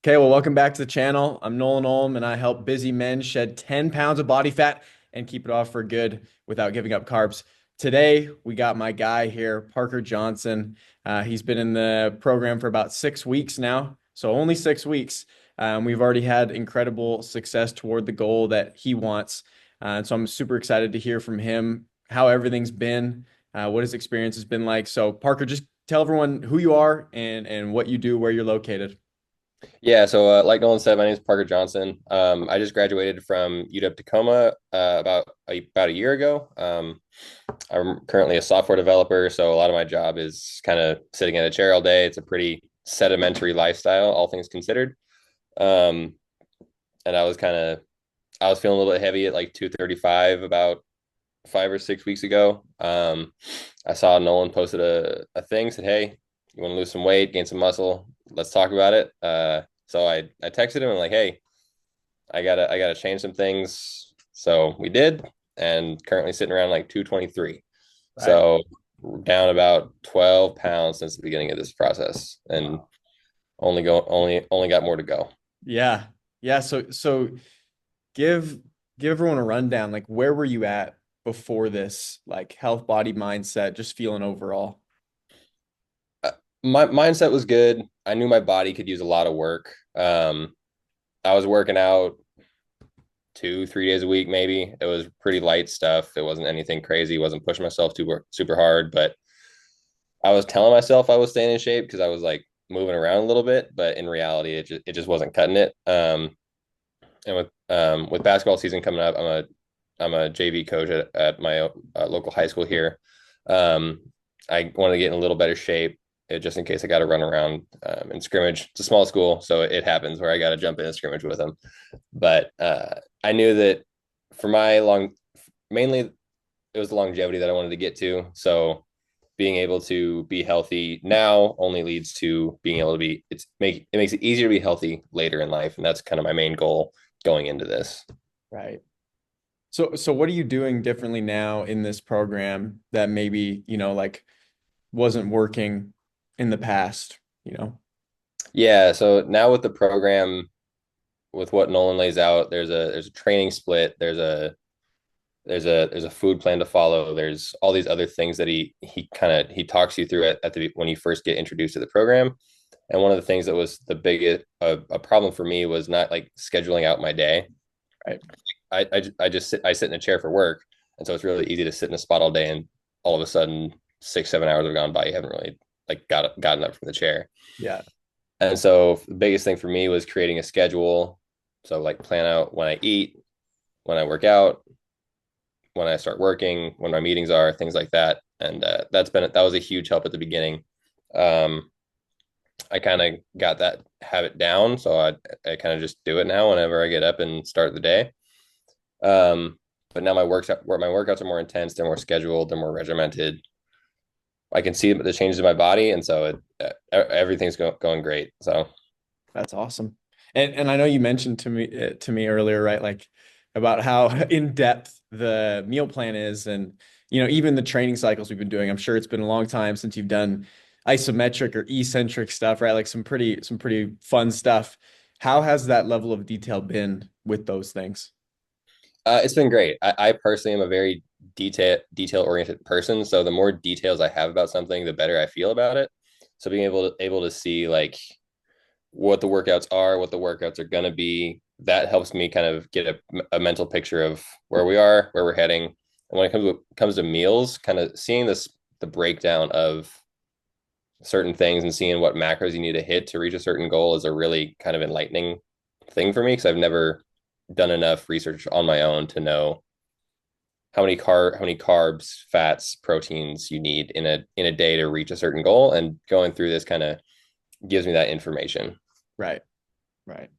Okay, well, welcome back to the channel. I'm Nolan Olm, and I help busy men shed 10 pounds of body fat and keep it off for good without giving up carbs. Today, we got my guy here, Parker Johnson. He's been in the program for about 6 weeks now, so only 6 weeks. We've already had incredible success toward the goal that he wants. And so I'm super excited to hear from him how everything's been, what his experience has been like. So, Parker, just tell everyone who you are and what you do, where you're located. Yeah, so like Nolan said, my name is Parker Johnson. I just graduated from UW-Tacoma about a year ago. I'm currently a software developer, so a lot of my job is kind of sitting in a chair all day. It's a pretty sedimentary lifestyle, all things considered. Um, and I was feeling a little bit heavy at like 235 about 5 or 6 weeks ago. I saw Nolan posted a thing, said, "Hey, you want to lose some weight, gain some muscle? Let's talk about it." So I texted him and like, "Hey, I gotta change some things." So we did, and currently sitting around like 223. Right. So we're down about 12 pounds since the beginning of this process, and Wow. only got more to go. Yeah. Yeah. So give give everyone a rundown. Like, where were you at before this? Like, health, body, mindset, just feeling overall. Uh, My mindset was good. I knew my body could use a lot of work. I was working out 2, 3 days a week, maybe. It was pretty light stuff. It wasn't anything crazy. Wasn't pushing myself super hard, but I was telling myself I was staying in shape because I was like moving around a little bit, but in reality, it just wasn't cutting it. And with basketball season coming up, I'm a JV coach at my local high school here. Um, I wanted to get in a little better shape, just in case I got to run around in scrimmage. It's a small school, so it happens where I got to jump in a scrimmage with them. But I knew that for mainly it was the longevity that I wanted to get to. So being able to be healthy now only leads to being able to it makes it easier to be healthy later in life, and that's kind of my main goal going into this. Right. So what are you doing differently now in this program that maybe, like wasn't working in the past, you know? Yeah, so now with the program, with what Nolan lays out, there's a training split, there's a food plan to follow. There's all these other things that he talks you through at the when you first get introduced to the program. And one of the things that was the biggest a problem for me was not like scheduling out my day. Right. I sit in a chair for work, and so it's really easy to sit in a spot all day, and all of a sudden 6 7 hours have gone by. You haven't really like gotten up from the chair. Yeah. And so the biggest thing for me was creating a schedule. So like plan out when I eat, when I work out, when I start working, when my meetings are, things like that. And that was a huge help at the beginning. Um, I kind of got that habit down, so I kind of just do it now whenever I get up and start the day. But now my workouts are more intense, they're more scheduled, they're more regimented. I can see the changes in my body, and so everything's going great. So That's awesome. And I know you mentioned to me earlier, right? Like about how in depth the meal plan is and even the training cycles we've been doing. I'm sure it's been a long time since you've done isometric or eccentric stuff, right? Like some pretty fun stuff. How has that level of detail been with those things? it's been great. I personally am a very detail oriented person, so the more details I have about something, the better I feel about it. So being able to see like what the workouts are, what the workouts are going to be, that helps me kind of get a mental picture of where we are, where we're heading. And when it comes to meals, kind of seeing the breakdown of certain things and seeing what macros you need to hit to reach a certain goal is a really kind of enlightening thing for me because I've never done enough research on my own to know how many carbs, fats, proteins you need in a day to reach a certain goal. And going through this kind of gives me that information. Right. Right.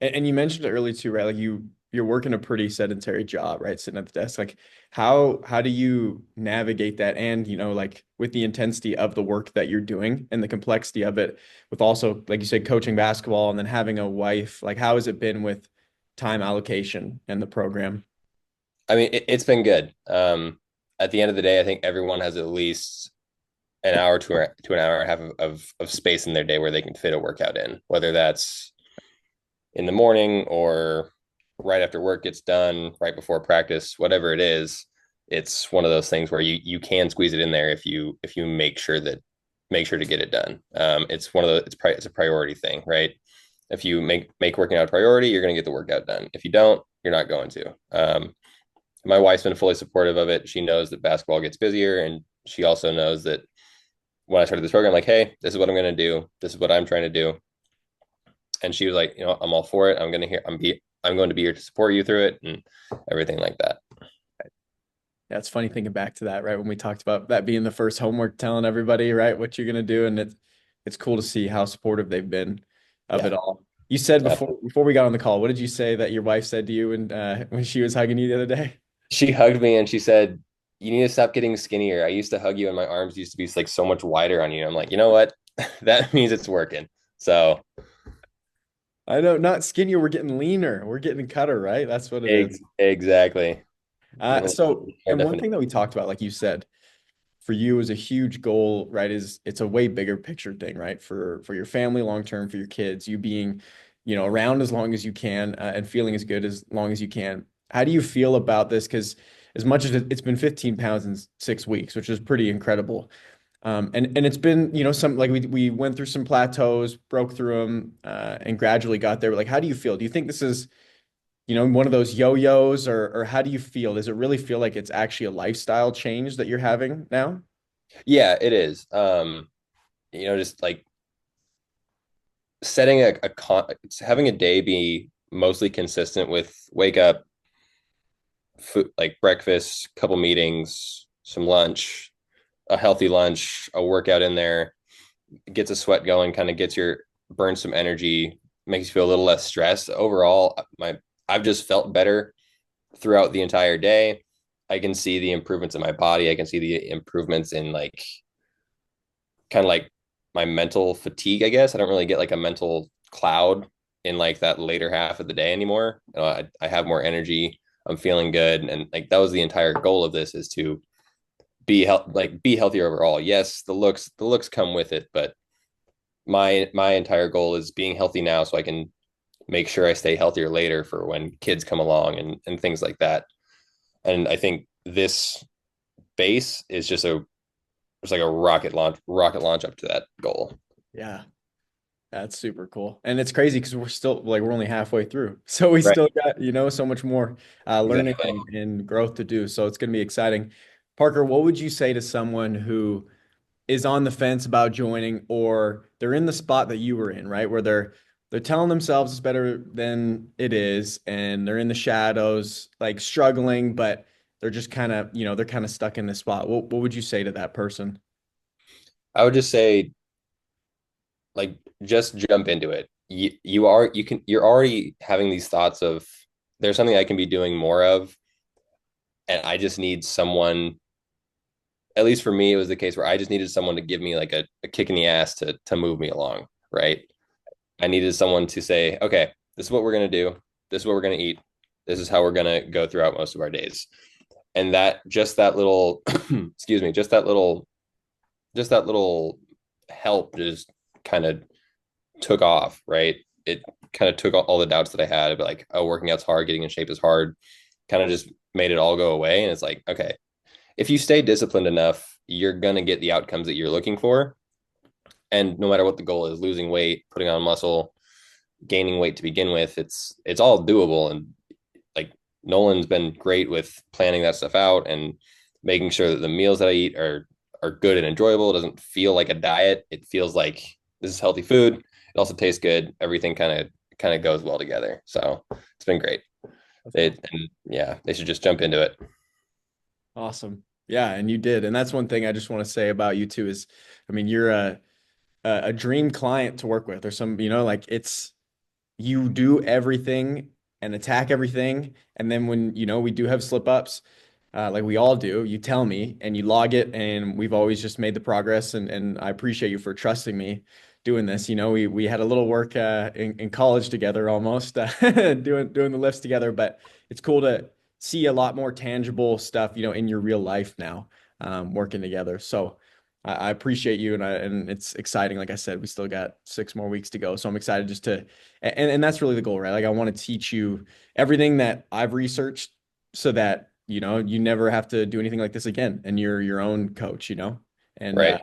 And you mentioned it earlier too, right? Like you're working a pretty sedentary job, right? Sitting at the desk. Like how do you navigate that and, like with the intensity of the work that you're doing and the complexity of it with also, like you said, coaching basketball and then having a wife, like how has it been with time allocation and the program? I mean, it's been good. At the end of the day, I think everyone has at least an hour to an hour and a half of space in their day where they can fit a workout in, whether that's in the morning or right after work gets done, right before practice, whatever it is, it's one of those things where you can squeeze it in there if you make sure to get it done. It's one of the it's a priority thing, right? If you make working out a priority, you're going to get the workout done. If you don't, you're not going to. My wife's been fully supportive of it. She knows that basketball gets busier, and she also knows that when I started this program, like, hey, this is what I'm going to do. This is what I'm trying to do. And she was like, you know, I'm all for it. I'm going to be here to support you through it and everything like that. Yeah, it's funny thinking back to that, right? When we talked about that being the first homework, telling everybody, right, what you're gonna do, and it's cool to see how supportive they've been of Yeah. it all. You said Absolutely. before we got on the call, what did you say that your wife said to you and when she was hugging you the other day? She hugged me and she said, "You need to stop getting skinnier. I used to hug you and my arms used to be like so much wider on you." I'm like, you know what? That means it's working. So I know, not skinnier, we're getting leaner, we're getting cutter, right? That's what it is. exactly. So, More and one definition. thing that we talked about, like you said, for you is a huge goal, right? Is it's a way bigger picture thing, right? For your family long term, for your kids, you being, around as long as you can and feeling as good as long as you can. How do you feel about this? Because as much as it's been 15 pounds in 6 weeks, which is pretty incredible. And it's been, some like we went through some plateaus, broke through them, and gradually got there. But like, how do you feel? Do you think this is one of those yo-yos or how do you feel? Does it really feel like it's actually a lifestyle change that you're having now? Yeah, it is. Just like setting having a day be mostly consistent with wake up, food, like breakfast, couple meetings, some lunch, a healthy lunch, a workout in there, gets a sweat going, kind of gets your burn some energy, makes you feel a little less stressed. Overall, my I've just felt better throughout the entire day. I can see the improvements in my body. I can see the improvements in like kind of like my mental fatigue, I guess. I don't really get like a mental cloud in like that later half of the day anymore. I have more energy. I'm feeling good. And like that was the entire goal of this is to be healthier overall. Yes, the looks come with it, but my entire goal is being healthy now so I can make sure I stay healthier later for when kids come along and things like that. And I think this base is just it's like a rocket launch up to that goal. Yeah, that's super cool. And it's crazy because we're still like we're only halfway through. So we Right. still got, so much more learning Exactly. and growth to do. So it's going to be exciting. Parker, what would you say to someone who is on the fence about joining or they're in the spot that you were in, right? Where they're telling themselves it's better than it is and they're in the shadows, like struggling, but they're just kind of, they're kind of stuck in this spot. What would you say to that person? I would just say like just jump into it. You're already having these thoughts of there's something I can be doing more of, and I just need someone. At least for me, it was the case where I just needed someone to give me like a kick in the ass to move me along, right? I needed someone to say, okay, this is what we're gonna do. This is what we're gonna eat. This is how we're gonna go throughout most of our days. And that just that little, excuse me, just that little help just kind of took off, right? It kind of took all the doubts that I had, but like, oh, working out's hard, getting in shape is hard, kind of just made it all go away. And it's like, okay, if you stay disciplined enough, you're gonna get the outcomes that you're looking for. And no matter what the goal is, losing weight, putting on muscle, gaining weight to begin with, it's all doable. And like Nolan's been great with planning that stuff out and making sure that the meals that I eat are good and enjoyable. It doesn't feel like a diet. It feels like this is healthy food. It also tastes good. Everything kind of goes well together. So it's been great. That's It awesome. and yeah, they should just jump into it. Awesome. Yeah, and you did. And that's one thing I just want to say about you too is, I mean, you're a dream client to work with or some, like it's you do everything and attack everything. And then when, we do have slip ups, like we all do, you tell me and you log it. And we've always just made the progress. And I appreciate you for trusting me doing this. We had a little work in college together almost doing the lifts together, but it's cool to see a lot more tangible stuff, in your real life now, working together. So I appreciate you, and it's exciting. Like I said, we still got 6 more weeks to go, so I'm excited just to, and that's really the goal, right? Like I want to teach you everything that I've researched, so that you never have to do anything like this again, and you're your own coach, and Right.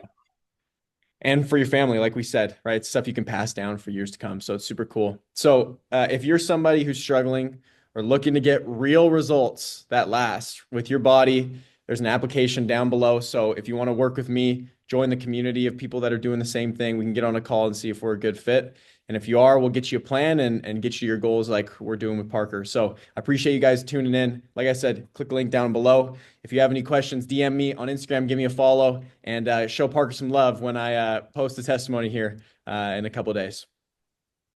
and for your family, like we said, right? It's stuff you can pass down for years to come. So it's super cool. So if you're somebody who's struggling or looking to get real results that last with your body, there's an application down below. So if you want to work with me, join the community of people that are doing the same thing. We can get on a call and see if we're a good fit. And if you are, we'll get you a plan and get you your goals like we're doing with Parker. So I appreciate you guys tuning in. Like I said, click the link down below. If you have any questions, DM me on Instagram, give me a follow, and show Parker some love when I post the testimony here in a couple of days.